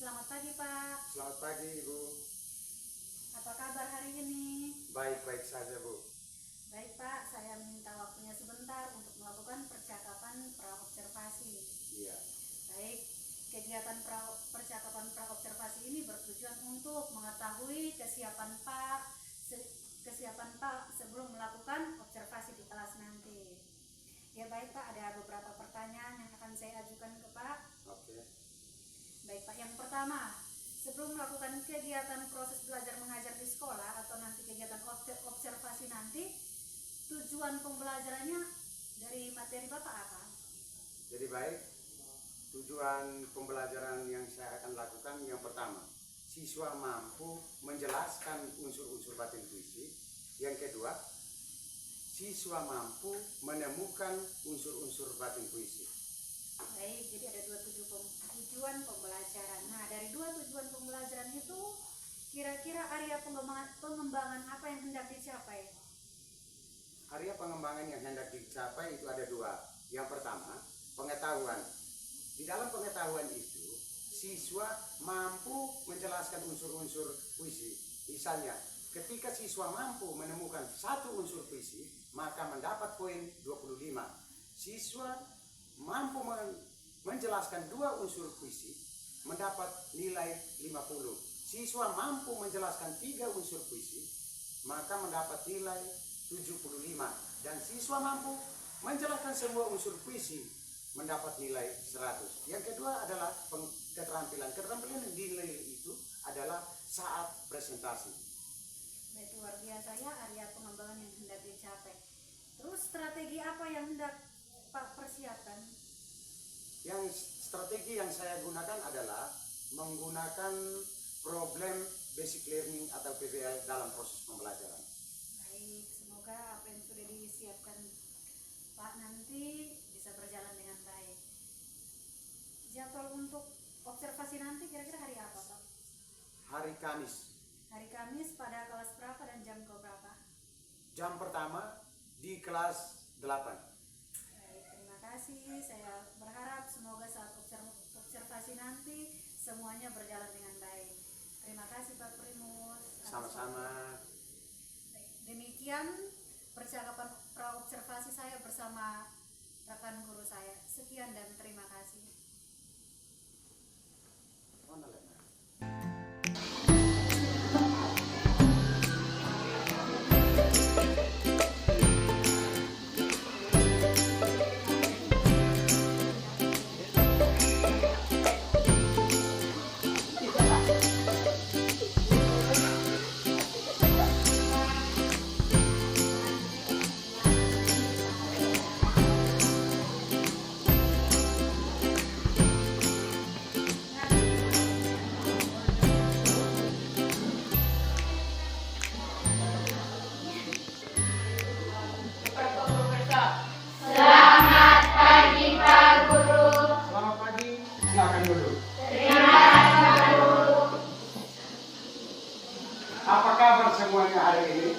Selamat pagi, Pak. Selamat pagi, Ibu. Apa kabar hari ini? Baik-baik saja, Bu. Baik, Pak. Saya minta waktunya sebentar untuk melakukan percakapan praobservasi. Iya. Baik, kegiatan percakapan praobservasi ini bertujuan untuk mengetahui kesiapan Pak sebelum melakukan observasi di kelas nanti. Ya baik, Pak. Ada beberapa pertanyaan yang akan saya ajukan ke Pak. Oke. Baik, Pak. Yang pertama, sebelum melakukan kegiatan proses belajar mengajar di sekolah atau nanti kegiatan observasi nanti, tujuan pembelajarannya dari materi Bapak apa? Jadi baik, tujuan pembelajaran yang saya akan lakukan yang pertama, siswa mampu menjelaskan unsur-unsur batin puisi. Yang kedua, siswa mampu menemukan unsur-unsur batin puisi. Baik, jadi ada dua tujuan pembelajaran. Nah, dari dua tujuan pembelajaran itu, kira-kira area pengembangan apa yang hendak dicapai? Area pengembangan yang hendak dicapai itu ada dua. Yang pertama, pengetahuan. Di dalam pengetahuan itu, siswa mampu menjelaskan unsur-unsur puisi. Misalnya, ketika siswa mampu menemukan satu unsur puisi, maka mendapat poin 25. Siswa mampu menjelaskan dua unsur puisi, mendapat nilai 50. Siswa mampu menjelaskan tiga unsur puisi, maka mendapat nilai 75. Dan siswa mampu menjelaskan semua unsur puisi, mendapat nilai 100. Yang kedua adalah keterampilan. Keterampilan yang dinilai itu adalah saat presentasi. Baik, luar biasa ya area pengembangan yang hendak dicapai. Terus strategi apa yang hendak Pak persiapkan? Yang strategi yang saya gunakan adalah menggunakan problem basic learning atau PBL dalam proses pembelajaran. Baik, semoga apa yang sudah disiapkan Pak nanti bisa berjalan dengan baik. Jadwal untuk observasi nanti kira-kira hari apa, Pak? Hari Kamis. Hari Kamis pada kelas berapa dan jam berapa? Jam pertama di kelas 8. Baik, terima kasih. Saya berharap semoga saat observasi nanti semuanya berjalan dengan baik. Terima kasih Pak Primus. Sama-sama. Demikian percakapan praobservasi saya bersama rekan guru saya. Sekian dan terima kasih. Apa kabar semuanya hari ini?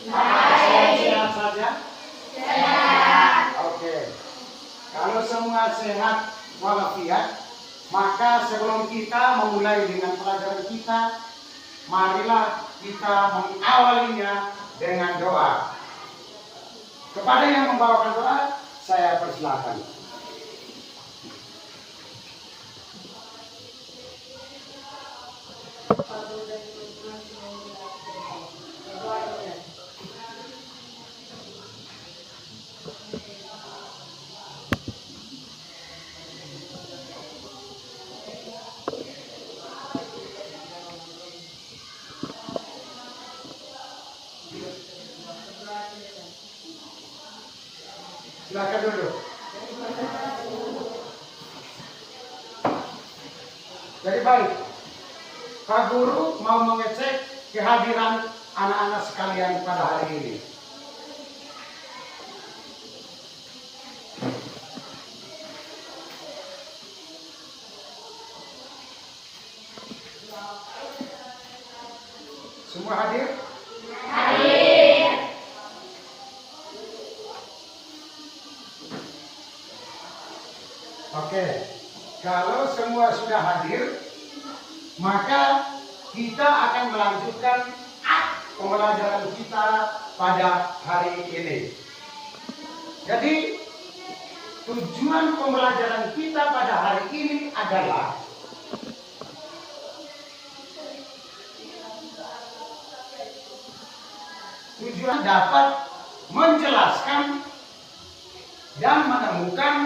Sehat saja? Sehat. Oke. Kalau semua sehat walafiat, maka sebelum kita memulai dengan pelajaran kita, marilah kita mengawalinya dengan doa. Kepada yang membawakan doa, saya persilakan. Silakan duduk. Jadi baik, Pak Guru mau mengecek kehadiran anak-anak sekalian pada hari ini. Semua hadir? Hadir. Oke, kalau semua sudah hadir, maka kita akan melanjutkan pembelajaran kita pada hari ini. Jadi tujuan pembelajaran kita pada hari ini adalah tujuan dapat menjelaskan dan menemukan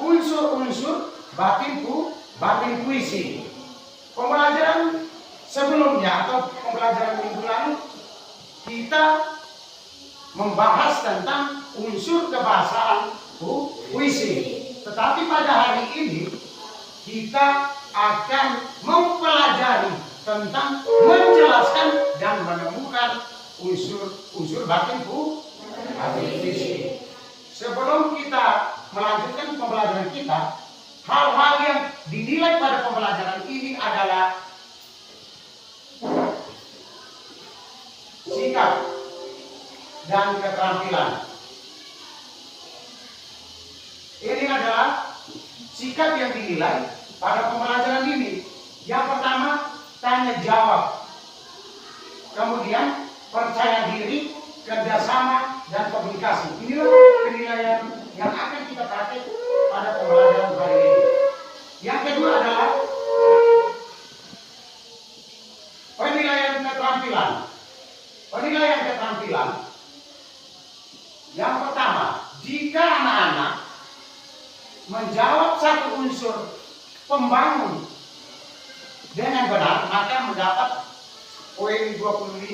unsur-unsur batin puisi. Pembelajaran sebelumnya atau pembelajaran minggu lalu kita membahas tentang unsur kebahasaan puisi. Tetapi pada hari ini kita akan mempelajari tentang menjelaskan dan menemukan unsur batin puisi. Sebelum kita melanjutkan pembelajaran kita, hal-hal yang dinilai pada pembelajaran ini adalah sikap dan keterampilan. Ini adalah sikap yang dinilai pada pembelajaran ini. Yang pertama, tanya jawab. Kemudian, percaya diri, kerjasama, dan komunikasi. Inilah penilaian yang akan kita pakai pada pembelajaran hari ini. Yang kedua adalah penilaian keterampilan. Penilaian keterampilan. Yang pertama, jika anak-anak menjawab satu unsur pembangun dengan benar, maka mendapat poin 25.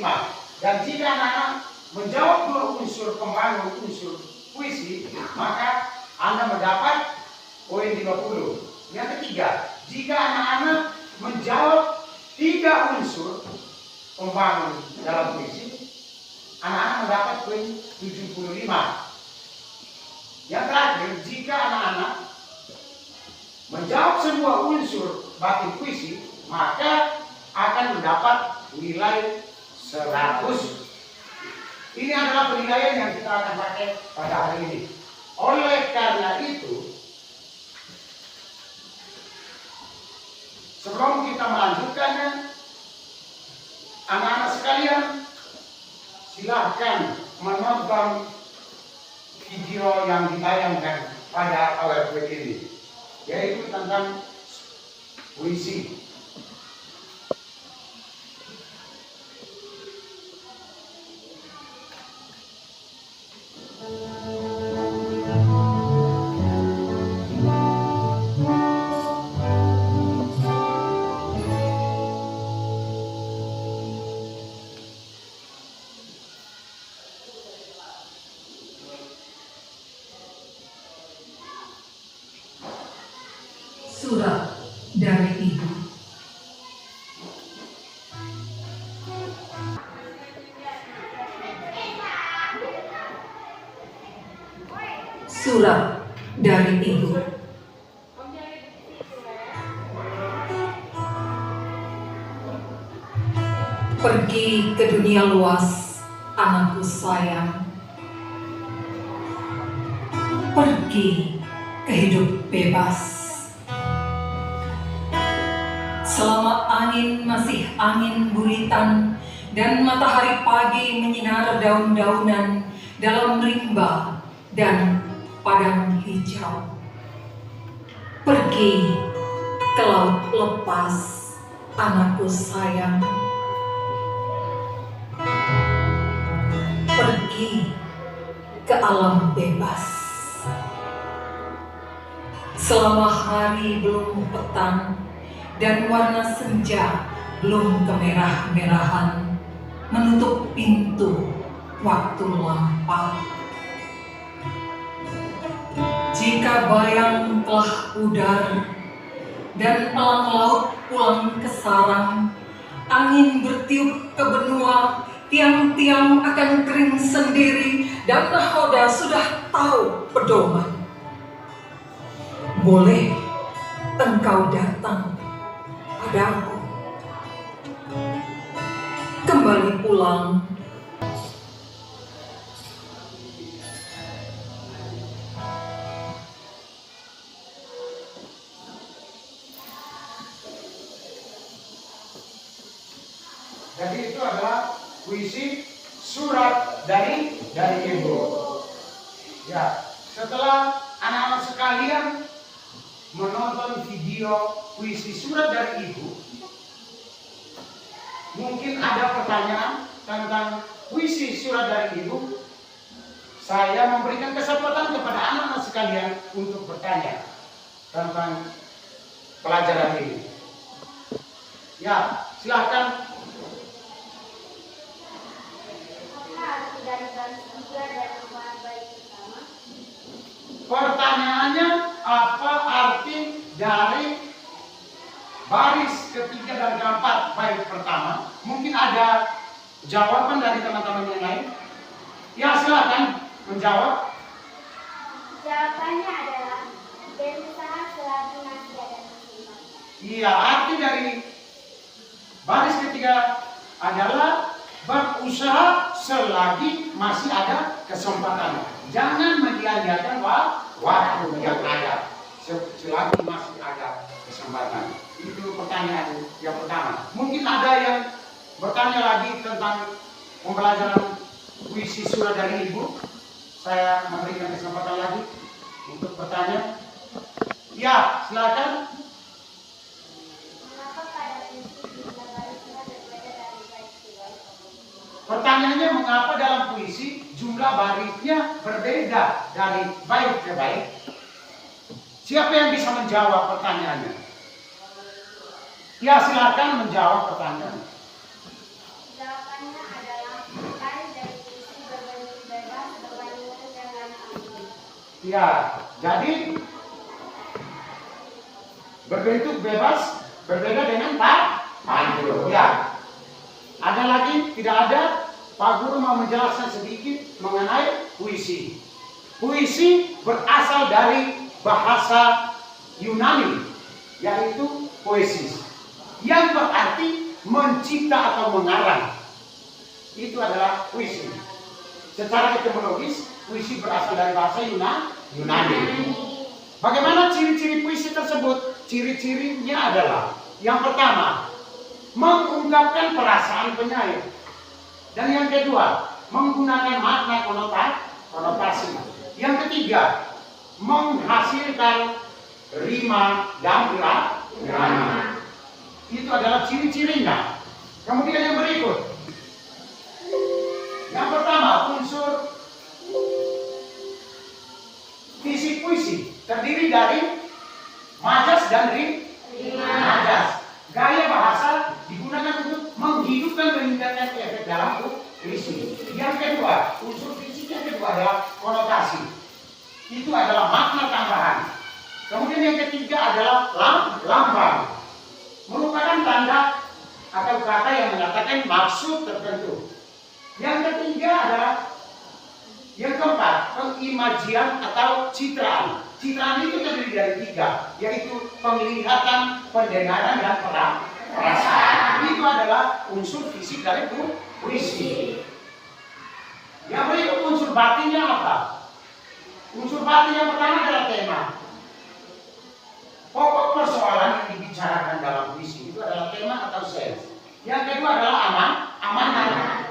Dan jika anak-anak menjawab dua unsur pembangun, unsur puisi, maka Anda mendapat poin 50. Yang ketiga, jika anak-anak menjawab 3 unsur pembangun dalam puisi, anak-anak mendapat poin 75. Yang terakhir, jika anak-anak menjawab semua unsur batin puisi, maka akan mendapat nilai 100. Ini adalah penilaian yang kita akan pakai pada hari ini. Oleh karena itu, sebelum kita melanjutkannya, anak-anak sekalian, silahkan menonton video yang ditayangkan pada PowerPoint ini, yaitu tentang puisi. Surat dari Ibu. Surat dari Ibu. Pergi ke dunia luas, anakku sayang. Pergi ke hidup bebas. Selama angin masih angin buritan dan matahari pagi menyinar daun-daunan dalam rimba dan padang hijau. Pergi ke laut lepas, anakku sayang. Pergi ke alam bebas. Selama hari belum petang dan warna senja belum kemerah-merahan menutup pintu waktu lampau. Jika bayang telah pudar dan elang laut pulang ke sarang, angin bertiup ke benua, tiang-tiang akan kering sendiri dan nahoda sudah tahu pedoman. Boleh engkau datang padaku, kembali pulang. Jadi itu adalah puisi surat dari ibu. Ya, setelah anak-anak sekalian menonton video puisi surat dari ibu, mungkin ada pertanyaan tentang puisi surat dari ibu. Saya memberikan kesempatan kepada anak-anak sekalian untuk bertanya tentang pelajaran ini. Ya, silahkan. Pertanyaannya, apa arti dari baris ketiga dan keempat baris pertama? Mungkin ada jawaban dari teman-teman yang lain. Ya, silakan menjawab. Jawabannya adalah berusaha selagi masih ada kesempatan. Iya, arti dari baris ketiga adalah berusaha selagi masih ada kesempatan. Jangan menyia-nyiakan waktu yang ada selagi masih ada kesempatan. Itu pertanyaan yang pertama. Mungkin ada yang bertanya lagi tentang pembelajaran puisi surat dari ibu. Saya memberikan kesempatan lagi untuk bertanya. Ya, silakan. Mengapa pada prinsip jumlah baris surat berbeda dari baris tiga? Pertanyaannya, mengapa dalam puisi jumlah barisnya berbeda dari bait ke bait? Siapa yang bisa menjawab pertanyaannya? Ya, silakan menjawab pertanyaan. Jawabannya adalah baris dari puisi berbentuk bebas berbanding dengan anggun. Ya, jadi berbentuk bebas berbeda dengan pantun. Ya. Ada lagi? Tidak ada? Pak Guru mau menjelaskan sedikit mengenai puisi. Puisi berasal dari bahasa Yunani, yaitu poesis, yang berarti mencipta atau mengarang. Itu adalah puisi. Secara etimologis, puisi berasal dari bahasa Yunani. Bagaimana ciri-ciri puisi tersebut? Ciri-cirinya adalah, yang pertama, mengungkapkan perasaan penyair. Dan yang kedua, menggunakan makna konotasi. Yang ketiga, menghasilkan rima dan irama. Itu adalah ciri-cirinya. Kemudian yang berikut. Yang pertama, unsur fisik puisi terdiri dari majas dan rima. Majas, gaya bahasa digunakan untuk menghidupkan, meningkatkan efek dalam puisi. Yang kedua, unsur fisik yang kedua adalah konotasi. Itu adalah makna tambahan. Kemudian yang ketiga adalah lambang, merupakan tanda atau kata yang menyatakan maksud tertentu. Yang ketiga adalah, yang keempat, pengimajian atau citraan. Citraan itu terdiri dari tiga, yaitu penglihatan, pendengaran, dan perasaan. Itu adalah unsur fisik dari puisi. Yang berikut unsur batinnya apa? Unsur batin yang pertama adalah tema. Pokok persoalan yang dibicarakan dalam puisi itu adalah tema atau sense. Yang kedua adalah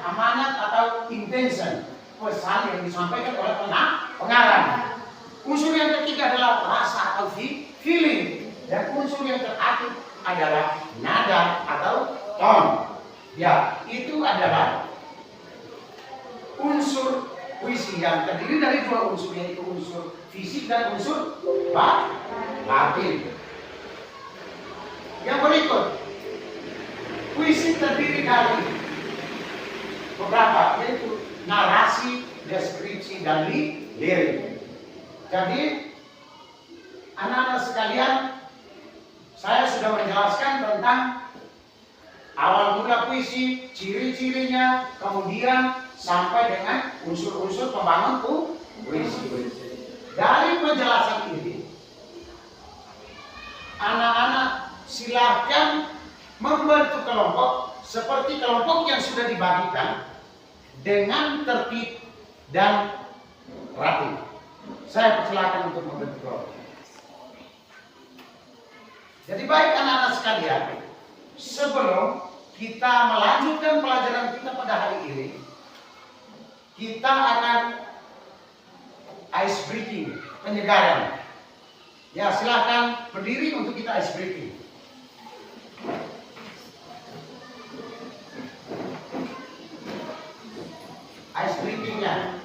amanat atau intention, pesan yang disampaikan oleh pengarang. Unsur yang ketiga adalah rasa atau feeling, dan unsur yang terakhir adalah nada atau tone. Ya, itu adalah unsur puisi yang terdiri dari dua unsur, yaitu unsur fisik dan unsur batin. Yang berikut, puisi terdiri dari beberapa, yaitu narasi, deskripsi, dan lirik. Jadi, anak-anak sekalian, saya sudah menjelaskan tentang awal mula puisi, ciri-cirinya, kemudian sampai dengan unsur-unsur pembangun puisi. Dari penjelasan ini, anak-anak silakan membentuk kelompok seperti kelompok yang sudah dibagikan dengan tertib dan rapi. Saya persilakan untuk membentuk kelompok. Jadi baik anak-anak sekalian, sebelum kita melanjutkan pelajaran kita pada hari ini, kita akan ice breaking, penyegaran. Ya, silakan berdiri untuk kita ice breaking. Ice breakingnya.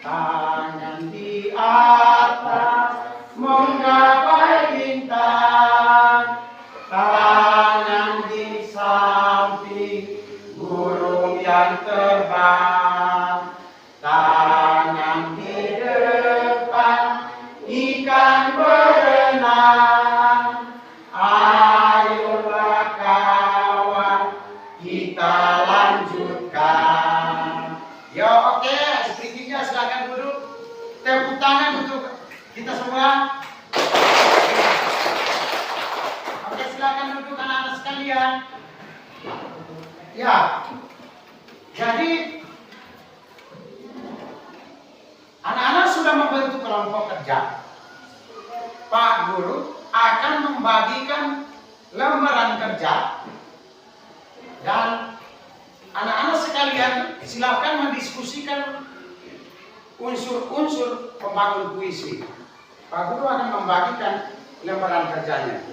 Tangan di atas menggapai bintang, tangan di samping burung yang terbang, tangan di depan ikan berenang. Ayolah kawan, kita lanjutkan. Yo, oke, speakingnya silakan duduk. Tepuk tangan untuk kita semua. Oke, silakan duduk anak-anak sekalian. Ya, jadi anak-anak sudah membentuk kelompok kerja. Pak Guru akan membagikan lembaran kerja dan anak-anak sekalian silakan mendiskusikan unsur-unsur pembangun puisi. Pak Guru akan membagikan lembaran kerjanya.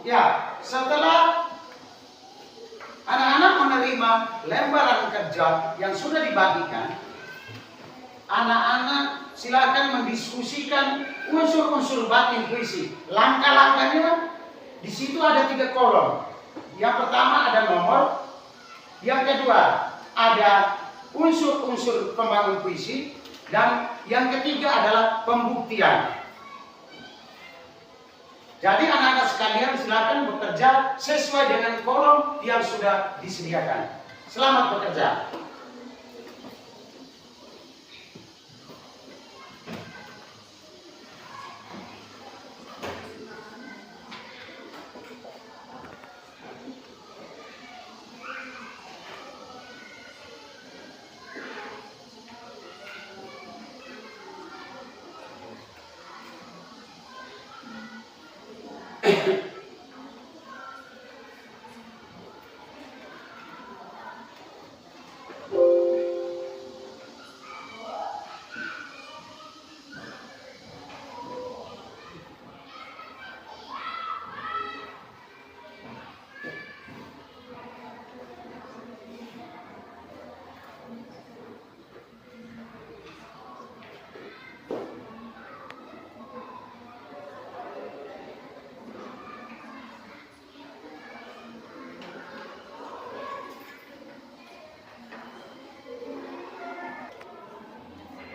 Ya, setelah anak-anak menerima lembaran kerja yang sudah dibagikan, anak-anak silakan mendiskusikan unsur-unsur batin puisi. Langkah-langkahnya di situ ada 3 kolom. Yang pertama ada nomor, yang kedua ada unsur-unsur pembangun puisi, dan yang ketiga adalah pembuktian. Jadi anak-anak sekalian silakan bekerja sesuai dengan kolom yang sudah disediakan. Selamat bekerja.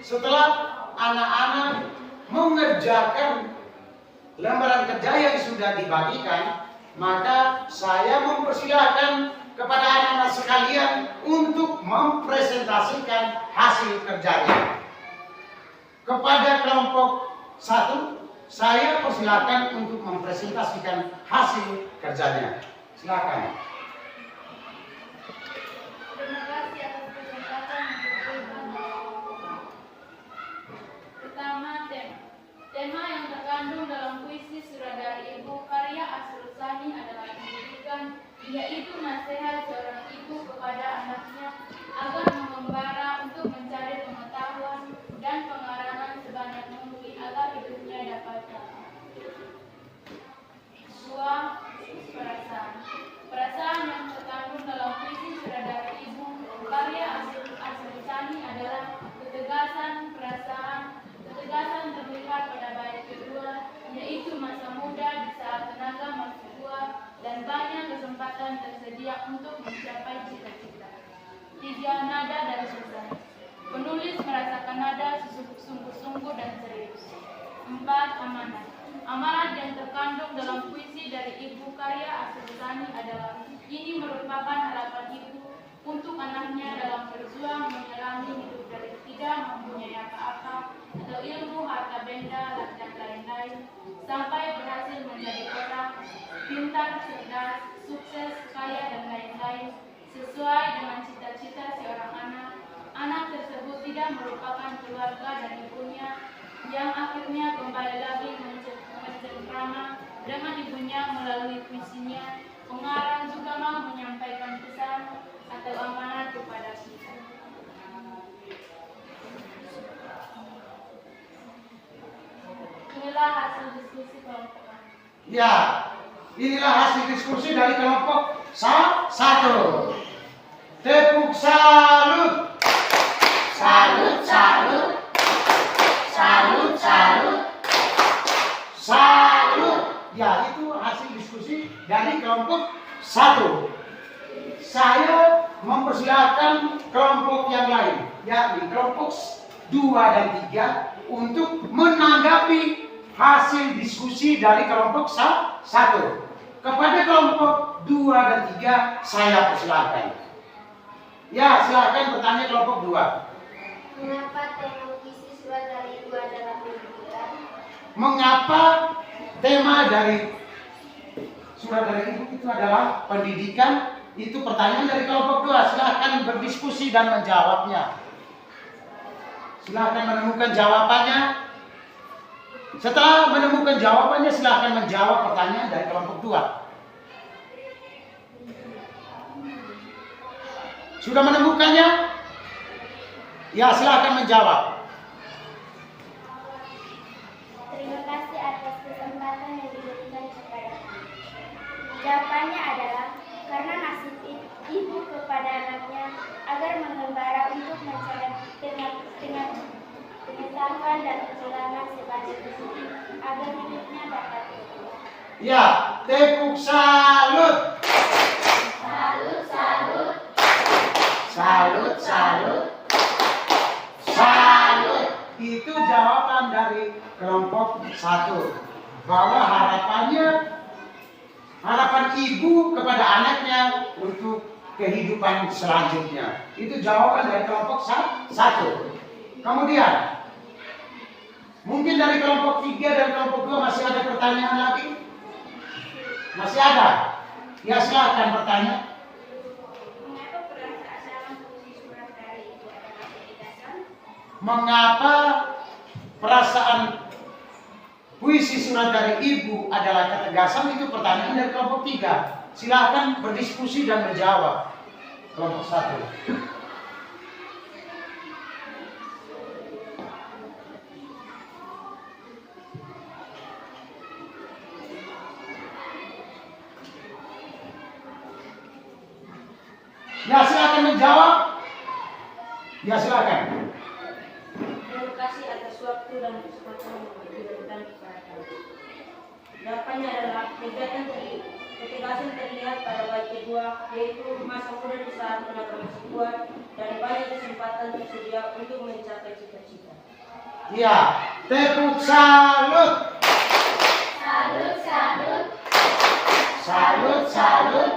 Setelah anak-anak mengerjakan lembaran kerja yang sudah dibagikan, maka saya mempersilahkan kepada anak-anak sekalian untuk mempresentasikan hasil kerjanya. Kepada kelompok 1, saya persilahkan untuk mempresentasikan hasil kerjanya. Silakan. Terima kasih atas kesempatan yang diberikan. Pertama, tema yang terkandung dalam puisi Surat dari Ibu karya Asrul-Sani adalah pendidikan, yaitu nasihat seorang ibu kepada anaknya agar mengembara untuk mencari pengetahuan dan pengarahan sebanyak mungkin agar hidupnya dapat selamat. 2. Perasaan yang terkandung dalam puisi Surat dari Ibu karya Asrul-Sani adalah ketegasan perasaan. Ketegasan terlihat pada bait kedua, yaitu masa muda di saat tenaga masih tua dan banyak kesempatan tersedia untuk mencapai cita-cita. 3. Nada dan susah. Penulis merasakan nada sungguh-sungguh dan serius. 4. Amanat. Amanat yang terkandung dalam puisi dari Ibu karya Asrul-Sani adalah ini merupakan harapan ibu untuk anaknya dalam berjuang menjalani hidup dari tidak mempunyai apa-apa atau ilmu harta benda dan lain-lain sampai berhasil menjadi orang pintar, cerdas, sukses, sesuai dengan cita-cita seorang anak. Anak tersebut tidak merupakan keluarga dan ibunya yang akhirnya kembali lagi mencerama dengan ibunya melalui puisinya. Pengarang juga mau menyampaikan pesan atau amanat kepada kita. Inilah hasil diskusi kelompok kami. Ya, inilah hasil diskusi dari kelompok satu. Tepuk salut. Salut, salut. Salut, salut. Salut. Ya, itu hasil diskusi dari kelompok satu. Saya mempersilahkan kelompok yang lain, yakni kelompok 2 dan 3 untuk menanggapi hasil diskusi dari kelompok 1. Kepada kelompok 2 dan 3 saya persilahkan. Ya, silakan bertanya kelompok 2. Mengapa tema puisi surat dari ibu adalah pendidikan? Mengapa tema dari surat dari ibu itu adalah pendidikan? Itu pertanyaan dari kelompok 2. Silakan berdiskusi dan menjawabnya. Silakan menemukan jawabannya. Setelah menemukan jawabannya, silakan menjawab pertanyaan dari kelompok 2. Sudah menemukannya? Ya, silakan menjawab. Terima kasih atas kesempatan yang diberikan kepada kami. Jawabannya adalah karena nasib ibu kepada anaknya agar mengembara untuk mencari pengetahuan dan perjalanan sebagai bukti agar hidupnya dapat berubah. Ya, tepuk salut. Salut, salut. Salut, salut. Salut. Itu jawaban dari kelompok 1. Bahwa harapan ibu kepada anaknya untuk kehidupan selanjutnya. Itu jawaban dari kelompok 1. Kemudian mungkin dari kelompok 3 dan kelompok 2 masih ada pertanyaan lagi? Masih ada? Ya, silakan bertanya. Mengapa perasaan puisi surat dari ibu adalah pendidikan? Mengapa perasaan puisi surat dari ibu adalah ketegasan? Itu pertanyaan dari kelompok 3. Silakan berdiskusi dan menjawab. Kelompok 1. Ya, silakan menjawab. Ya, silakan. Terima kasih atas waktu dan kesempatan yang diberikan kepada kami. Jawabannya adalah ketegasan terlihat pada bait kedua, yaitu masa muda di saat tenaga masih kuat dan banyak kesempatan tersedia untuk mencapai cita-cita. Ya, tepuk salut. Salut, salut. Salut, salut.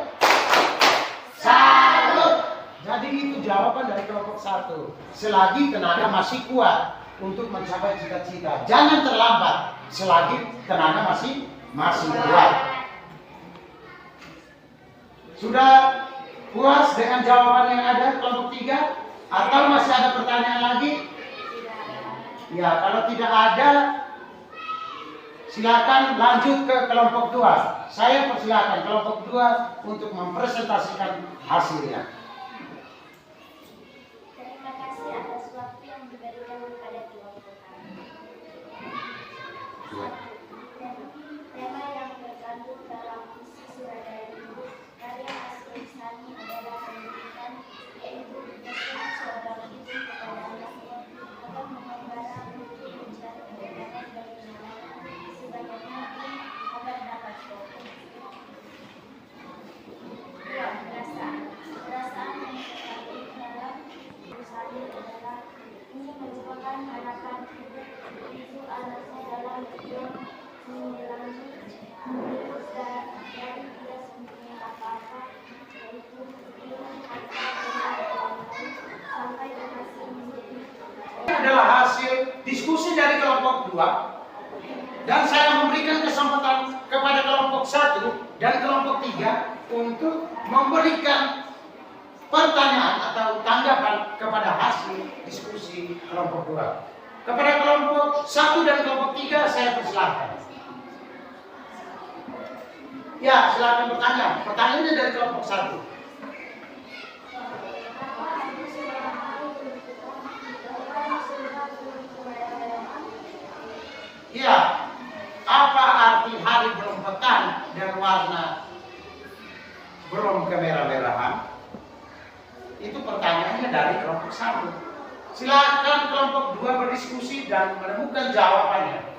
Salut. Jadi itu jawaban dari kelompok 1. Selagi tenaga masih kuat untuk mencapai cita-cita. Jangan terlambat selagi tenaga masih kuat. Sudah puas dengan jawaban yang ada kelompok 3? Atau masih ada pertanyaan lagi? Ya, kalau tidak ada, silakan lanjut ke kelompok 2. Saya persilakan kelompok 2 untuk mempresentasikan hasilnya. Terima kasih atas waktu yang diberikan kepada kelompok kami. Tema yang terkandung dalam puisi surat dari ibu karya Asri Sani adalah pendidikan, yaitu pesan seorang ibu kepada anaknya agar mengembara untuk mencari kebenaran dan kebenaran sebanyak mungkin agar dapat berubah. Dua, perasaan yang terkandung dalam puisi adalah ingin menciptakan harapan hidup ibu anaknya dalam tujuan menjalani hidup dari tidak sembunyi apa-apa, yaitu ilmu harta dan lain-lain sampai berhasil menjadi Ini adalah hasil diskusi dari kelompok 2 dan saya memberikan kesempatan kepada kelompok 1 dan kelompok 3 untuk memberikan pertanyaan atau tanggapan kepada hasil diskusi kelompok 2. Kepada kelompok 1 dan kelompok 3 saya persilahkan. Ya, silakan bertanya. Pertanyaannya dari kelompok 1. Ya, apa arti hari belum pekan dan warna belum kemerah-merahan? Itu pertanyaannya dari kelompok 1. Silakan kelompok 2 berdiskusi dan menemukan jawabannya.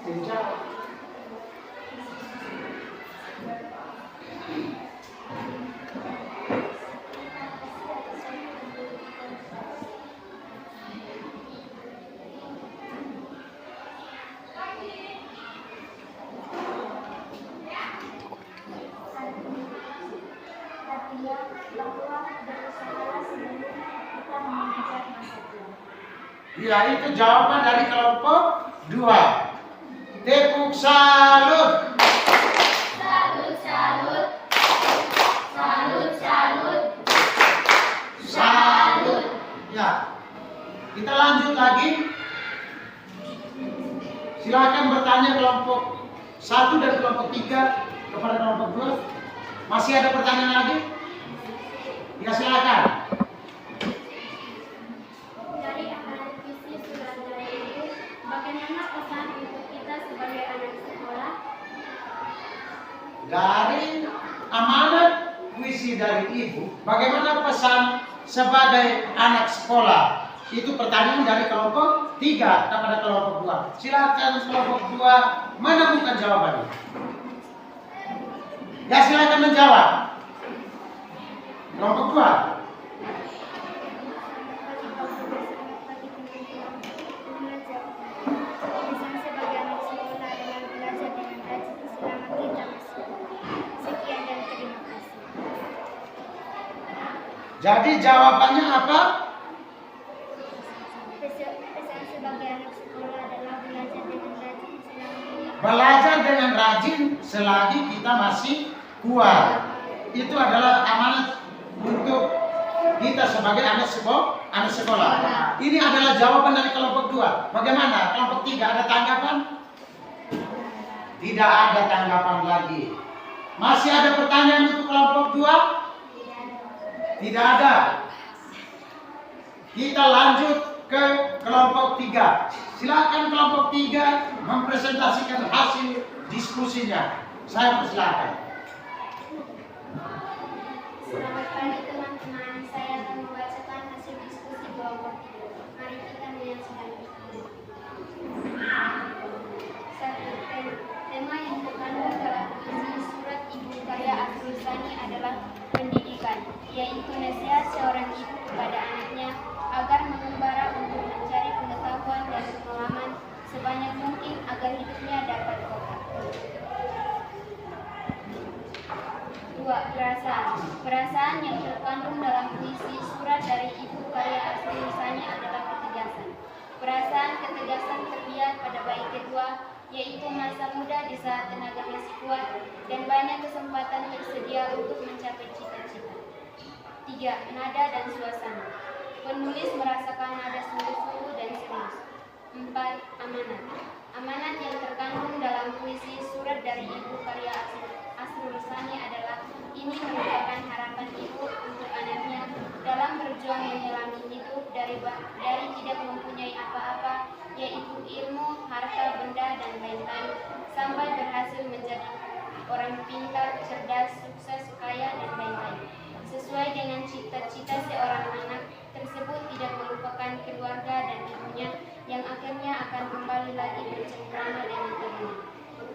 Dijawab. Ya, itu jawaban dari kelompok 2. Tepuk salut. Salut, salut. Salut, salut. Salut. Ya. Kita lanjut lagi. Silakan bertanya kelompok 1 dan kelompok 3 kepada kelompok 2. Masih ada pertanyaan lagi? Ya, silakan. Dari amanat visi surat dari Ibu, bagaimana pesan untuk kita sebagai anak sekolah? Dari amanat puisi dari Ibu, bagaimana pesan sebagai anak sekolah? Itu pertanyaan dari kelompok 3 kepada kelompok 2. Silakan kelompok 2 menemukan jawabannya. Ya, silakan menjawab. Kelompok 2. Pesan sebagai anak sekolah adalah belajar dengan rajin selama kita masih. Sekian dan terima kasih. Jadi jawabannya apa? Pesan sebagai anak sekolah adalah belajar dengan rajin selama kita. Belajar dengan rajin selagi kita masih kuat. Itu adalah amanat untuk kita sebagai anak sekolah. Ini adalah jawaban dari kelompok 2. Bagaimana? Kelompok 3 ada tanggapan? Tidak ada tanggapan lagi. Masih ada pertanyaan untuk kelompok 2? Tidak ada. Kita lanjut ke kelompok 3. Silakan kelompok 3 mempresentasikan hasil diskusinya. Saya persilakan. Selamat pagi teman-teman, saya akan membacakan hasil diskusi kelompok 3. Mari kita menyaksikan bersama. 1. Tema yang terkandung dalam isi surat Ibu Karya Asrul-Sani adalah pendidikan, yaitu nasihat seorang ibu kepada anaknya agar mengembara untuk mencari pengetahuan dan pengalaman sebanyak mungkin agar hidupnya dapat kokoh. 2. Perasaan yang terkandung dalam puisi surat dari Ibu Karya Asrul-Sani adalah ketegasan. Perasaan ketegasan terlihat pada bait kedua, yaitu masa muda di saat tenaga masih kuat dan banyak kesempatan tersedia untuk mencapai cita-cita. 3. Nada dan suasana. Penulis merasakan nada sungguh-sungguh dan serius. 4. Amanat. Amanat yang terkandung dalam puisi surat dari Ibu Karya Asrul-Sani adalah ini merupakan harapan ibu untuk anaknya dalam berjuang menyelami hidup dari tidak mempunyai apa-apa, yaitu ilmu, harta, benda, dan lain-lain, sampai berhasil menjadi orang pintar, cerdas, sukses, kaya, dan lain-lain. Sesuai dengan cita-cita seorang anak tersebut tidak melupakan keluarga dan ibunya yang akhirnya akan kembali lagi bercengkrama dengan ibunya.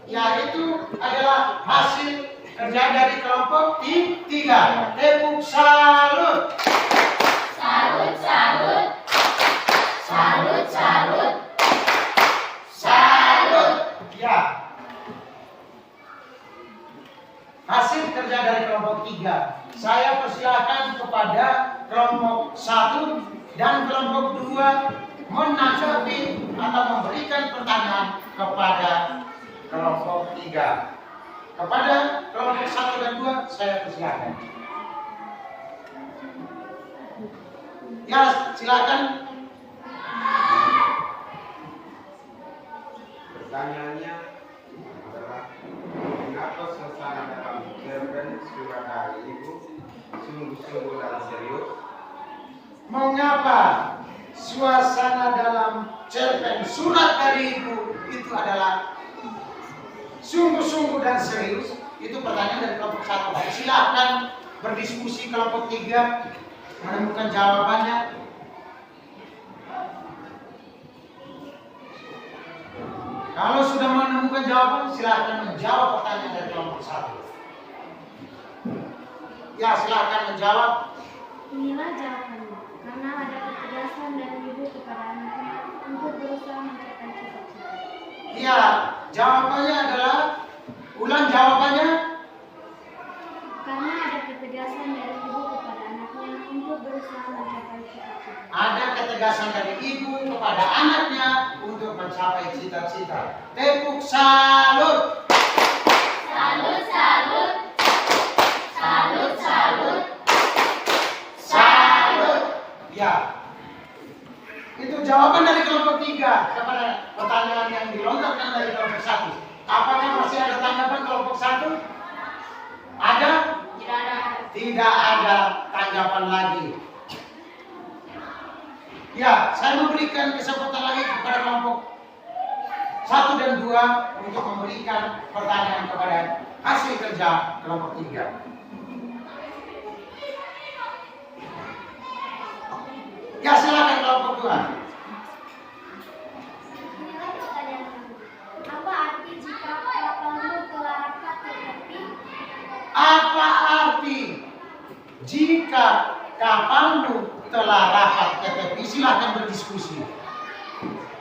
Ya, itu adalah hasil kerja dari kelompok 3. Tepuk salut. Salut, salut. Salut, salut. Salut. Ya. Hasil kerja dari kelompok 3. Saya persilakan kepada kelompok 1 dan kelompok 2 menanggapi atau memberikan pertanyaan kepada kelompok 3. Kepada kelompok 1 dan 2 saya persilakan. Ya, silakan. Pertanyaannya adalah mengapa suasana dalam cerpen surat dari ibu sungguh-sungguh dan serius? Mengapa suasana dalam cerpen surat dari ibu itu adalah sungguh-sungguh dan serius? Itu pertanyaan dari kelompok 1. Silakan berdiskusi kelompok 3 menemukan jawabannya. Kalau sudah menemukan jawaban, silakan menjawab pertanyaan dari kelompok 1. Ya, silakan menjawab. Inilah jawabannya. Karena ada ketegasan dari ibu kepada anaknya untuk berusaha mencapai cita-cita. Ya, jawabannya adalah, ulang jawabannya. Karena ada ketegasan dari ibu kepada anaknya untuk berusaha mencapai cita-cita. Ada ketegasan dari ibu kepada anaknya untuk mencapai cita-cita. Tepuk salut. Salut, salut. Salut, salut. Salut. Ya. Itu jawaban dari kelompok 3 kepada pertanyaan yang dilontarkan dari kelompok 1. Apakah masih ada tanggapan kelompok 1? Ada? Tidak ada. Tidak ada tanggapan lagi. Ya, saya memberikan kesempatan lagi kepada kelompok 1 dan 2 untuk memberikan pertanyaan kepada hasil kerja kelompok 3. Ya, silakan kelompok 2. Inilah pertanyaannya. Apa arti jika kapalmu telah rapat ke tepi? Apa arti jika kapalmu telah rapat ke tepi? Silakan berdiskusi.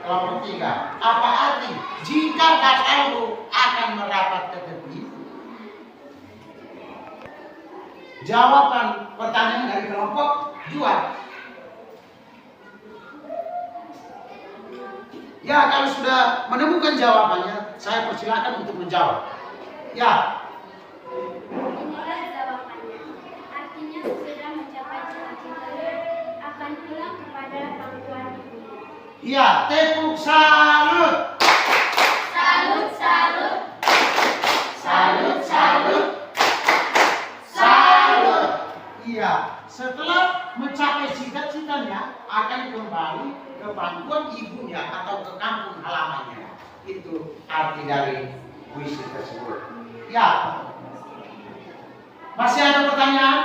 Kelompok 3. Apa arti jika kapalmu akan merapat ke tepi? Jawaban pertanyaan dari kelompok 2. Ya, kalau sudah menemukan jawabannya, saya persilakan untuk menjawab. Ya, Inilah jawabannya. Artinya sesudah mencapai cita-citanya akan pulang kepada pangkuan ibunya. ya, tepuk salut. Salut, salut. Salut, salut. Salut. Iya, setelah mencapai cita-citanya akan kembali ke pangkuan ibunya atau ke kampung halamannya. Itu arti dari puisi tersebut. Ya. Masih ada pertanyaan?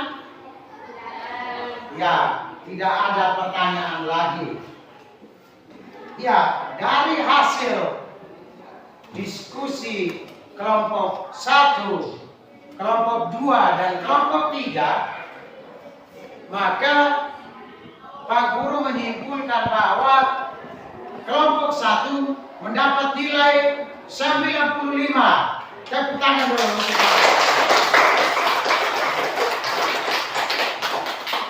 Ya, tidak ada pertanyaan lagi. Ya, dari hasil diskusi kelompok 1, kelompok 2, dan kelompok 3, maka Pak Guru menyimpulkan bahwa kelompok 1 mendapat nilai 95. Tepuk tangan dulu.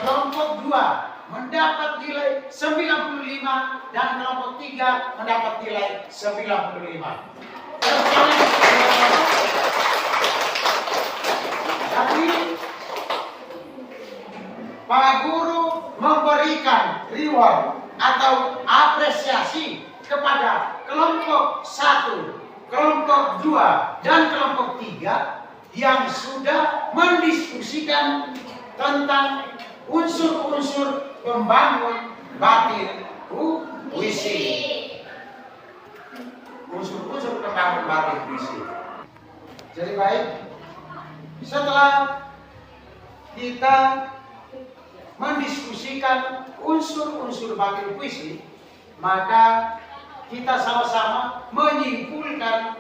Kelompok 2 mendapat nilai 95 dan kelompok 3 mendapat nilai 95. Jadi Pak Guru memberikan reward atau apresiasi kepada kelompok 1, kelompok 2, dan kelompok 3 yang sudah mendiskusikan tentang unsur-unsur pembangun batin puisi. Unsur-unsur pembangun batin puisi. Jadi baik, setelah kita mendiskusikan unsur-unsur batin puisi, maka kita sama-sama menyimpulkan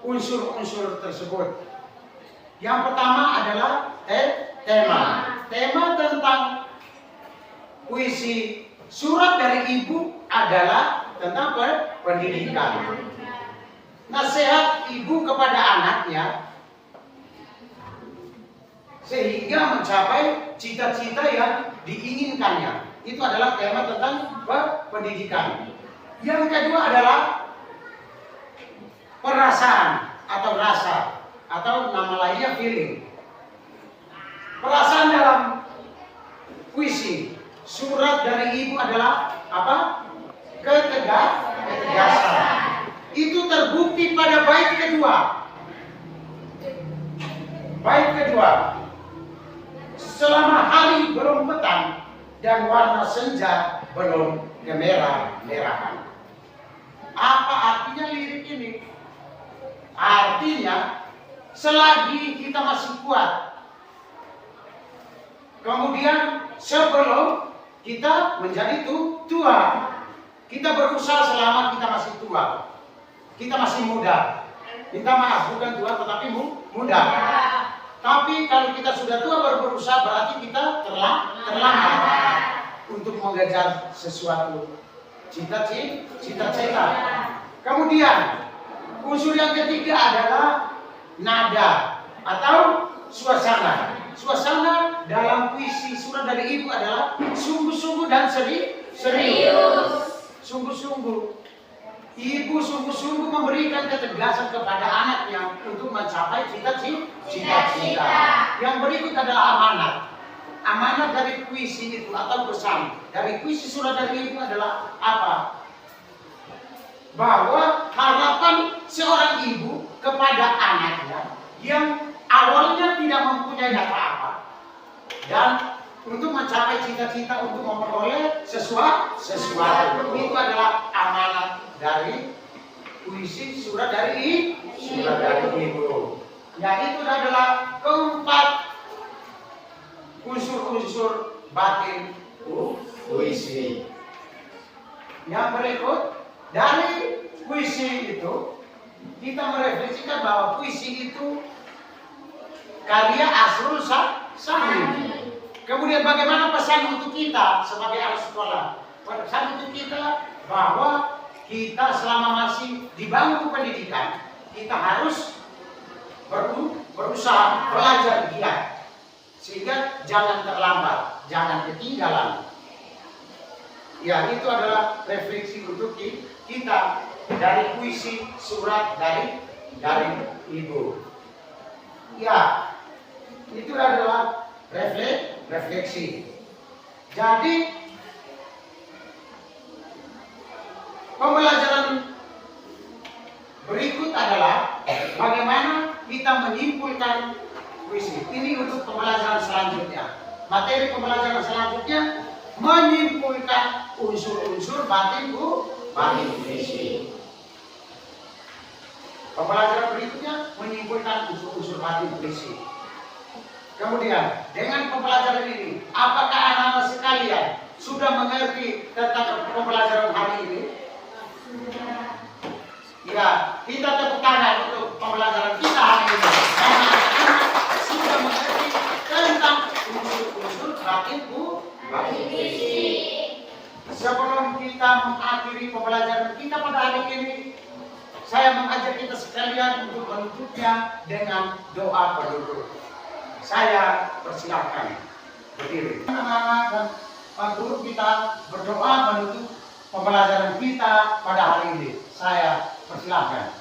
unsur-unsur tersebut. Yang pertama adalah tema. Tema tentang puisi surat dari ibu adalah tentang pendidikan. Nasihat ibu kepada anaknya sehingga mencapai cita-cita yang diinginkannya. Itu adalah tema tentang pendidikan. Yang kedua adalah perasaan atau rasa atau nama lainnya feeling. Perasaan dalam puisi surat dari ibu adalah apa? Ketegasan. Itu terbukti pada bait kedua. Bait kedua. Selama hari belum petang dan warna senja belum kemerah-merahan. Apa artinya lirik ini? Artinya selagi kita masih kuat, kemudian sebelum kita menjadi tua, kita berusaha selama kita masih tua, kita masih muda. Minta maaf, bukan tua tetapi muda. Tapi kalau kita sudah tua baru berusaha, berarti kita terlambat untuk mengejar sesuatu cita-cita. Kemudian unsur yang ketiga adalah nada atau suasana. Suasana dalam puisi surat dari ibu adalah sungguh-sungguh dan serius. Sungguh-sungguh. Ibu sungguh-sungguh memberikan ketegasan kepada anaknya untuk mencapai cita-cita. Yang berikut adalah amanat. Amanat dari puisi itu atau pesan dari puisi surat dari ibu adalah apa? Bahwa harapan seorang ibu kepada anaknya yang awalnya tidak mempunyai apa-apa dan untuk mencapai cita-cita untuk memperoleh sesuatu itu adalah amanat dari puisi surat dari ibu. Yang itu adalah keempat unsur-unsur batin puisi. Yang berikut dari puisi itu kita merefleksikan bahwa puisi itu karya Asrul Sani. Kemudian bagaimana pesan untuk kita sebagai anak sekolah? Pesan untuk kita bahwa kita selama masih di bangku pendidikan, kita harus berusaha belajar giat. Sehingga jangan terlambat, jangan ketinggalan. Ya, itu adalah refleksi untuk kita dari puisi surat dari ibu. Ya, itu adalah refleksi. Jadi pembelajaran berikut adalah bagaimana kita menyimpulkan puisi. Ini untuk pembelajaran selanjutnya. Materi pembelajaran selanjutnya menyimpulkan unsur-unsur batin puisi. Pembelajaran berikutnya menyimpulkan unsur-unsur batin puisi. Kemudian dengan pembelajaran ini, apakah anak-anak sekalian sudah mengerti tentang pembelajaran hari ini? Ya, kita tepuk tangan untuk pembelajaran kita hari ini. Sudah mengerti tentang unsur-unsur batin puisi. Sebelum kita mengakhiri pembelajaran kita pada hari ini, saya mengajak kita sekalian untuk menutupnya dengan doa penutup. Saya persilahkan berdiri. Anak-anak dan Pak Guru kita berdoa menutup pembelajaran kita pada hari ini. Saya persilahkan.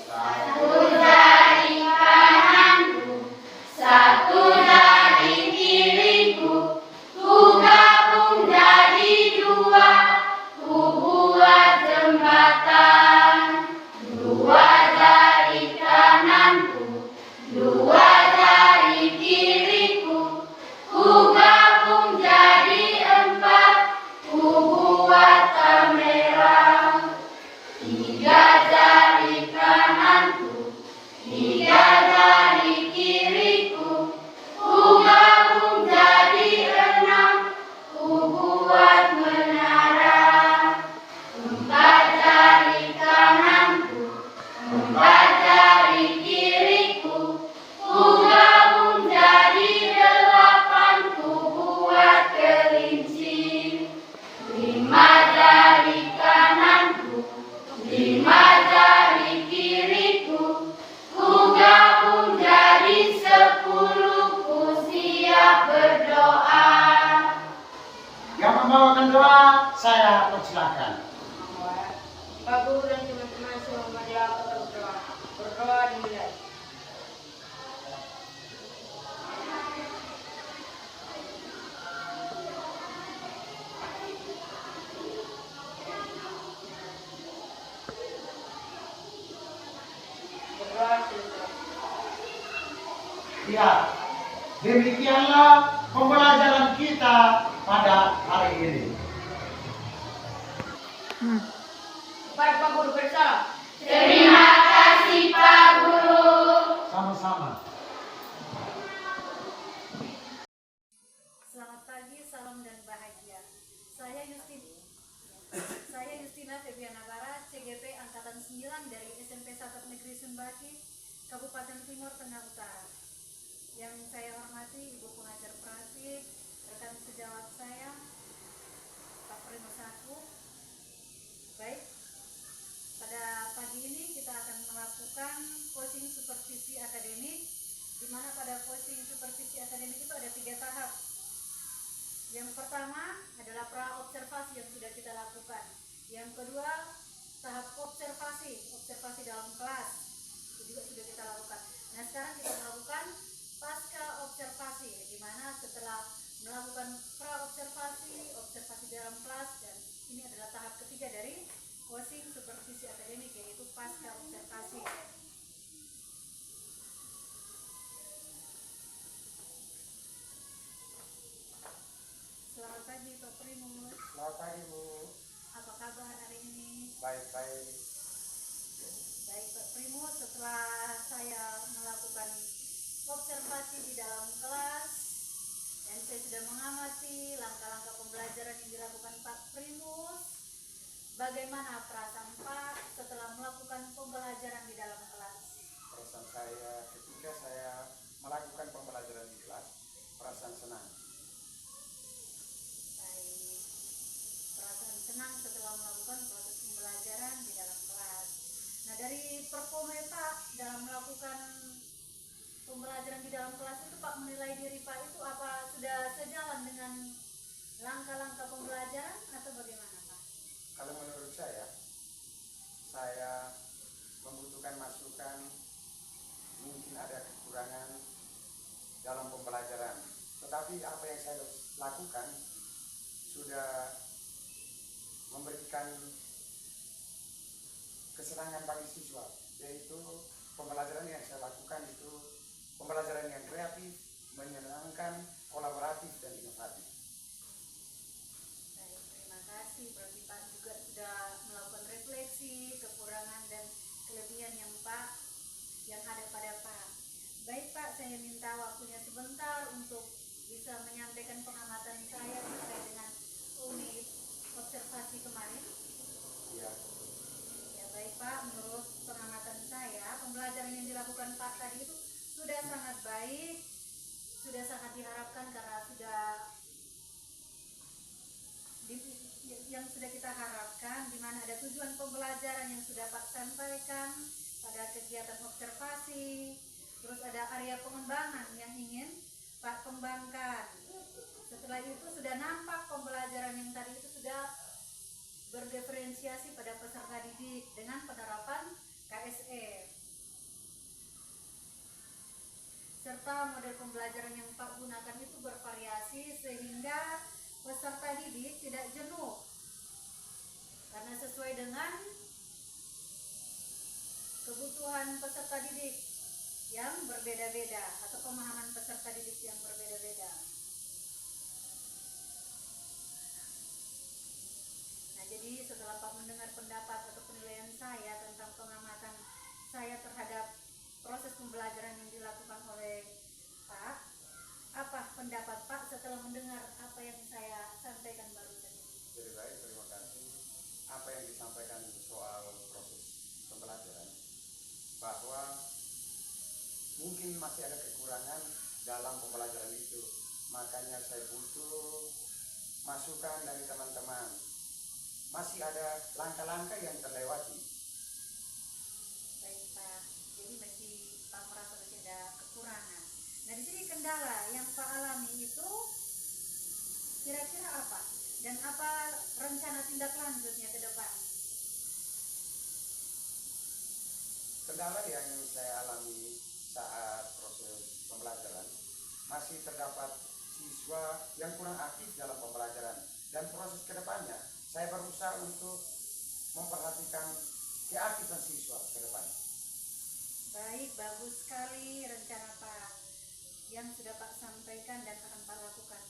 Satu dari kananku, satu dari kiriku, ku gabung jadi dua, ku buat jembatan. Dua dari kananku, dua dari kiriku, ku gabung jadi empat, ku buat kamera. Tiga dari kananku, tiga dari kiriku, ku gabung jadi enam, ku buat menara. Empat dari kananku, empat dari kiriku, ku gabung jadi delapan, ku buat kelinci. Lima dari kananku, lima dari kiriku, ku gabung jadi 10, ku siap berdoa. Yang membawakan doa, saya persilahkan. Pak Guru dan teman-teman semua, marilah kita berdoa. Ya, demikianlah pembelajaran kita pada hari ini. Baik Pak Guru Besar. Terima kasih Pak Guru. Sama-sama. Selamat pagi, salam dan bahagia. Saya Justina Febiana Bara, CGP Angkatan 9 dari SMP 1 Negeri Sunbaki, Kabupaten Timur Tengah Utara. Yang saya hormati Ibu Pengajar Pratik, rekan sejawat saya, Pak Primus Aku. Baik, pada pagi ini kita akan melakukan coaching supervisi akademik, di mana pada coaching supervisi akademik itu ada 3 tahap. Yang pertama adalah pra-observasi yang sudah kita lakukan. Yang kedua, tahap observasi dalam kelas, itu juga sudah kita lakukan. Nah, sekarang kita melakukan pasca observasi, di mana setelah melakukan pra-observasi, observasi dalam kelas, dan ini adalah tahap ketiga dari coaching supervisi akademik, yaitu pasca observasi. Selamat pagi Pak Primus, Selamat pagi Bu. apa kabar hari ini? Baik-baik. Baik Pak Primus, setelah saya melakukan observasi di dalam kelas dan saya sudah mengamati langkah-langkah pembelajaran yang dilakukan Pak Primus, bagaimana perasaan Pak setelah melakukan pembelajaran di dalam kelas? Perasaan saya ketika saya melakukan pembelajaran di kelas, perasaan senang. Baik, perasaan senang setelah melakukan proses pembelajaran di dalam kelas. Nah, dari performa Pak dalam melakukan pembelajaran di dalam kelas itu, Pak menilai diri Pak itu apa sudah sejalan dengan langkah-langkah pembelajaran atau bagaimana Pak? Kalau menurut saya membutuhkan masukan, mungkin ada kekurangan dalam pembelajaran. Tetapi apa yang saya lakukan sudah memberikan kesenangan bagi siswa, yaitu pembelajaran yang saya lakukan itu pembelajaran yang kreatif, menyenangkan, kolaboratif, dan inovatif. Baik, terima kasih. Berarti Pak juga sudah melakukan refleksi, kekurangan dan kelebihan yang ada pada Pak. Baik Pak, saya minta waktunya sebentar untuk bisa menyampaikan pengamatan saya terkait dengan unit observasi kemarin. Ya, Ya baik Pak, menurut pengamatan saya, pembelajaran yang dilakukan Pak tadi itu sudah sangat baik, sudah sangat diharapkan karena yang sudah kita harapkan, di mana ada tujuan pembelajaran yang sudah Pak sampaikan pada kegiatan observasi, terus ada area pengembangan yang ingin Pak kembangkan. Setelah itu sudah nampak pembelajaran yang tadi itu sudah berdiferensiasi pada peserta didik dengan penerapan KSE. Serta model pembelajaran yang Pak gunakan itu bervariasi sehingga peserta didik tidak jenuh karena sesuai dengan kebutuhan peserta didik yang berbeda-beda atau pemahaman peserta didik yang berbeda-beda. Nah, jadi setelah Pak mendengar pendapat atau penilaian saya tentang pengamatan saya terhadap proses pembelajaran yang dilakukan oleh Pak, apa pendapat Pak setelah mendengar apa yang saya sampaikan barusan? jadi baik, terima kasih. Apa yang disampaikan soal proses pembelajaran, bahwa mungkin masih ada kekurangan dalam pembelajaran itu, makanya saya butuh masukan dari teman-teman. Masih ada langkah-langkah yang terlewati. Baik Pak, jadi masih Pak merasa masih ada kekurangan. Nah, di sini kendala yang Pak alami itu kira-kira apa? Dan apa rencana tindak lanjutnya ke depan? Kendala yang saya alami saat proses pembelajaran, masih terdapat siswa yang kurang aktif dalam pembelajaran, dan proses kedepannya saya berusaha untuk memperhatikan keaktifan siswa ke depan. Baik, bagus sekali rencana Pak. yang sudah Pak sampaikan dan akan Pak lakukan.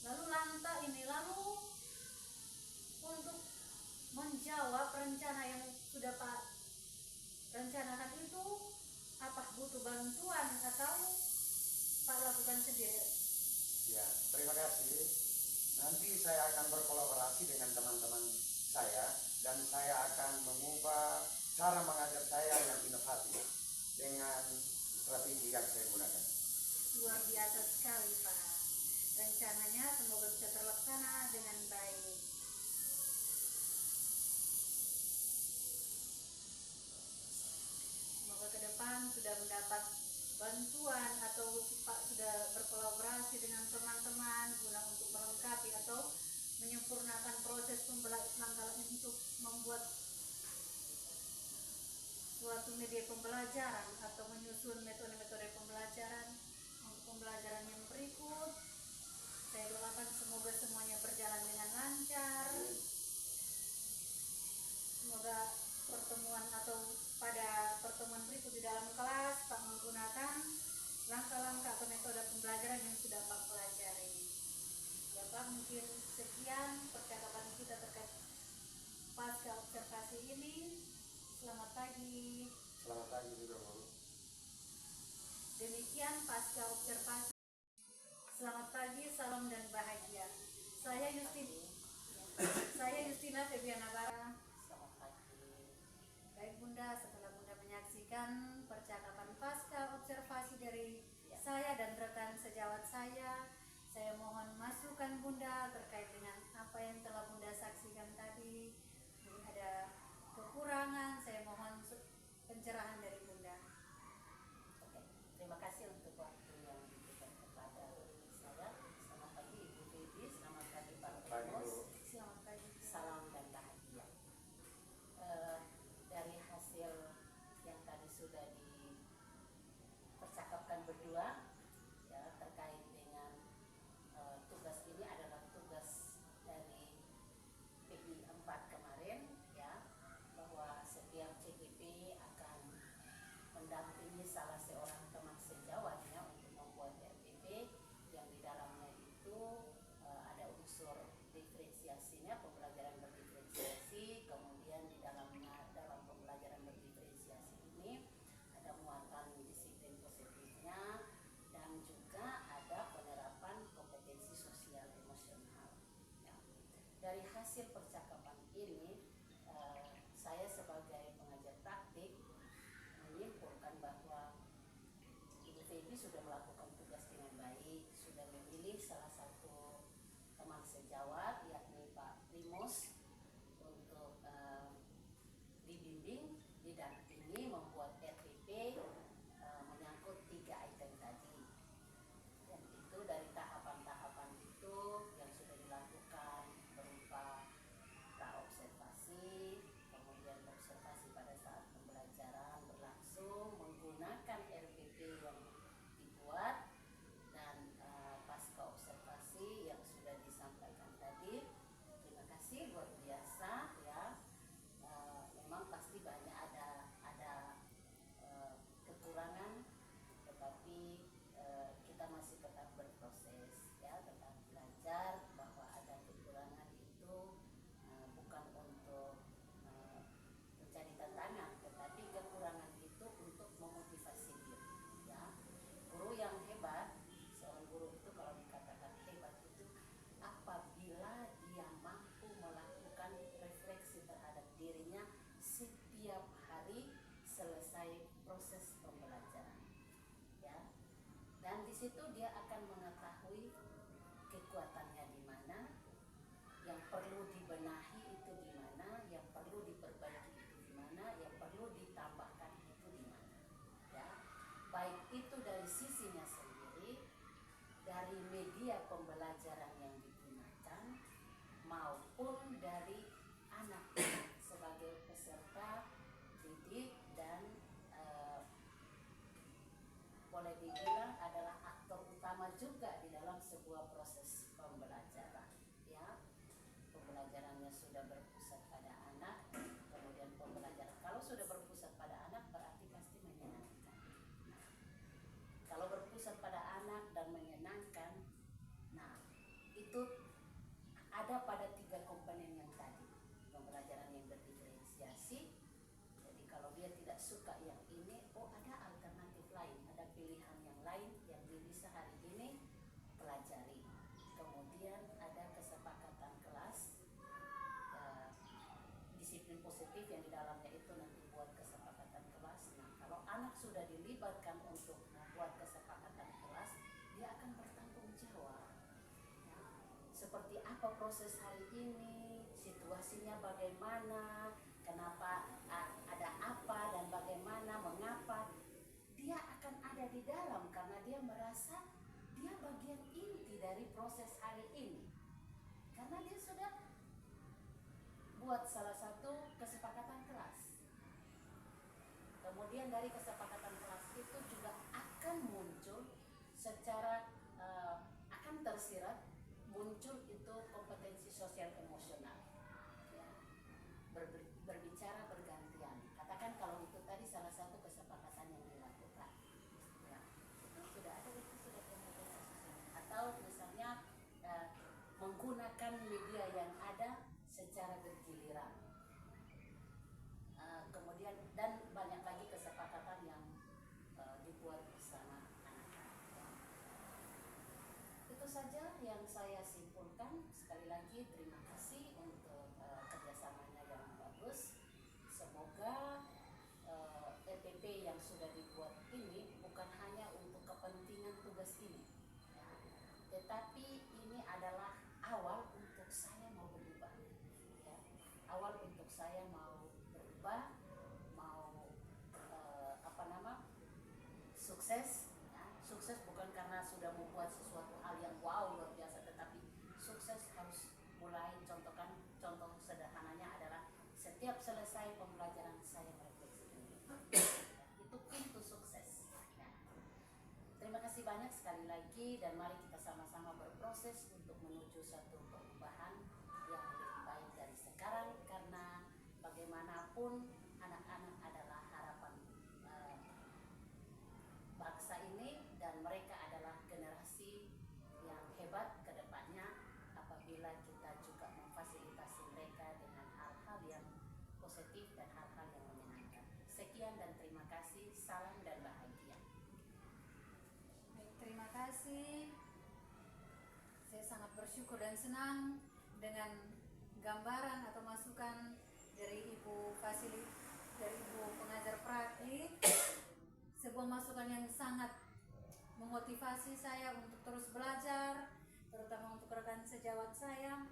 Lalu lantas ini, lalu untuk menjawab rencana yang sudah Pak rencanakan itu, apa butuh bantuan atau Pak lakukan sendiri? Ya, terima kasih. Nanti saya akan berkolaborasi dengan teman-teman saya dan saya akan mengubah cara mengajar saya yang inovatif dengan strategi yang saya gunakan. Luar biasa sekali Pak. Rencananya semoga bisa terlaksana dengan baik. Semoga ke depan sudah mendapat bantuan atau Pak sudah berkolaborasi dengan teman-teman guna untuk melengkapi atau menyempurnakan proses pembelajaran untuk membuat suatu media pembelajaran atau menyusun metode-metode pembelajaran untuk pembelajaran yang berikut. Saya doakan semoga semuanya berjalan dengan lancar. Semoga pertemuan atau pada pertemuan berikut di dalam kelas Pak menggunakan langkah-langkah atau metode pembelajaran yang sudah Pak pelajari. Ya Pak, mungkin sekian percakapan kita terkait pasca observasi ini. Selamat pagi. Selamat pagi juga, Bu. Demikian pasca observasi. Selamat pagi, salam dan bahagia. Saya Justina Febiana Bara. Selamat pagi. Baik Bunda, setelah Bunda menyaksikan percakapan pasca observasi dari saya dan rekan sejawat saya mohon masukan Bunda terkait dengan apa yang telah Bunda saksikan tadi. Mungkin ada kekurangan, saya mohon pencerahan dari Bunda. Oke, terima kasih untuk waktu yang diberikan kepada saya. Selamat pagi Ibu Febi, selamat pagi Pak Pagi, Bu. Emos. Selamat pagi. Salam dan bahagia. Dari hasil yang tadi sudah dipercakapkan berdua, ya, terkait dengan tugas ini adalah tugas dari PI 4 kemarin, ya, bahwa setiap CGP akan mendampingi salah seorang teman sejawatnya untuk membuat RPP yang di dalamnya itu ada unsur diferensiasinya, pembelajaran berdiferensiasi, kemudian di dalamnya dalam pembelajaran berdiferensiasi ini ada muatan disiplin positifnya dan juga ada penerapan kompetensi sosial emosional. Ya. Dari hasil percakapan ini, saya sebagai pengajar praktik menyimpulkan bahwa Ibu Febi sudah melakukan tugas dengan baik, sudah memilih salah satu teman sejawat yakni Pak Primus untuk dibimbing, didampingi membuat RPP menyangkut 3 item tadi. Dan itu dari tahapan-tahapan itu yang sudah dilakukan berupa praobservasi, kemudian observasi pada saat pembelajaran berlangsung menggunakan RPP yang dibuat, dan pasca observasi yang sudah disampaikan tadi. Terima kasih, luar biasa ya. Memang pasti banyak ada kekurangan, tetapi kita masih tetap berproses, ya, tetap belajar bahwa ada kekurangan itu bukan untuk mencari tantangan, tetapi kekurangan itu untuk memotivasi diri, ya. Guru yang hebat, seorang guru itu kalau dikatakan hebat itu apabila dia mampu melakukan refleksi terhadap dirinya setiap hari selesai proses pembelajaran, ya. Dan di situ dia akan mengetahui kekuatannya di mana, yang perlu dibenahi itu di mana, yang perlu diperbaiki itu di mana, yang perlu ditambahkan itu di mana, ya. Baik itu dari sisinya sendiri, dari media pembelajaran yang digunakan, maupun dari anak sebagai peserta didik dan boleh dibilang adalah aktor utama juga di dalam sebuah proses pembelajaran, ya. Pembelajarannya sudah berpusat pada anak, kemudian pembelajaran kalau sudah berpusat pada anak berarti pasti menyenangkan. Kalau berpusat pada anak dan suka yang ini, oh ada alternatif lain, ada pilihan yang lain yang dia bisa hari ini pelajari. Kemudian ada kesepakatan kelas, disiplin positif yang di dalamnya itu nanti buat kesepakatan kelas. Nah, kalau anak sudah dilibatkan untuk membuat kesepakatan kelas, dia akan bertanggung jawab. Ya, seperti apa proses hari ini, situasinya bagaimana, kenapa ada apa dan bagaimana, mengapa. Dia akan ada di dalam karena dia merasa dia bagian inti dari proses hari ini. Karena dia sudah buat salah satu kesepakatan kelas. Kemudian dari kesepakatan kelas itu juga akan muncul secara akan tersirat muncul itu kompetensi sosial emosional. Ya. Berbicara bergantian. Katakan kalau itu tadi salah satu kesepakatan yang dilakukan. Ya. Itu sudah ada, itu sudah kompetensi sosial. Atau misalnya menggunakan media yang ada secara bergiliran. Kemudian dan banyak lagi kesepakatan yang dibuat bersama anak-anak. Itu saja yang saya simpulkan. Sekali lagi terima kasih untuk kerjasamanya yang bagus. Semoga EPP yang sudah dibuat ini bukan hanya untuk kepentingan tugas ini, ya, tetapi ini adalah awal untuk saya mau berubah. Ya. Awal untuk saya mau berubah, mau sukses. Ya. Sukses bukan karena sudah membuat sesuatu hal yang wow luar biasa, tetapi sukses harus mulai. Contoh sederhananya adalah setiap selesai pembelajaran saya merefleksi. Ya. Itu pintu sukses. Ya. Terima kasih banyak sekali lagi dan mari kita sama-sama berproses untuk menuju satu perubahan yang lebih baik dari sekarang, karena bagaimanapun anak-anak adalah harapan bangsa ini dan mereka adalah generasi yang hebat ke depannya apabila kita juga memfasilitasi mereka dengan hal-hal yang positif dan hal-hal yang menyenangkan. Sekian dan terima kasih, salam dan bahagia. Baik, terima kasih. Saya sangat bersyukur dan senang dengan gambaran atau masukan dari Ibu pengajar praktik. Sebuah masukan yang sangat memotivasi saya untuk terus belajar, terutama untuk rekan sejawat saya.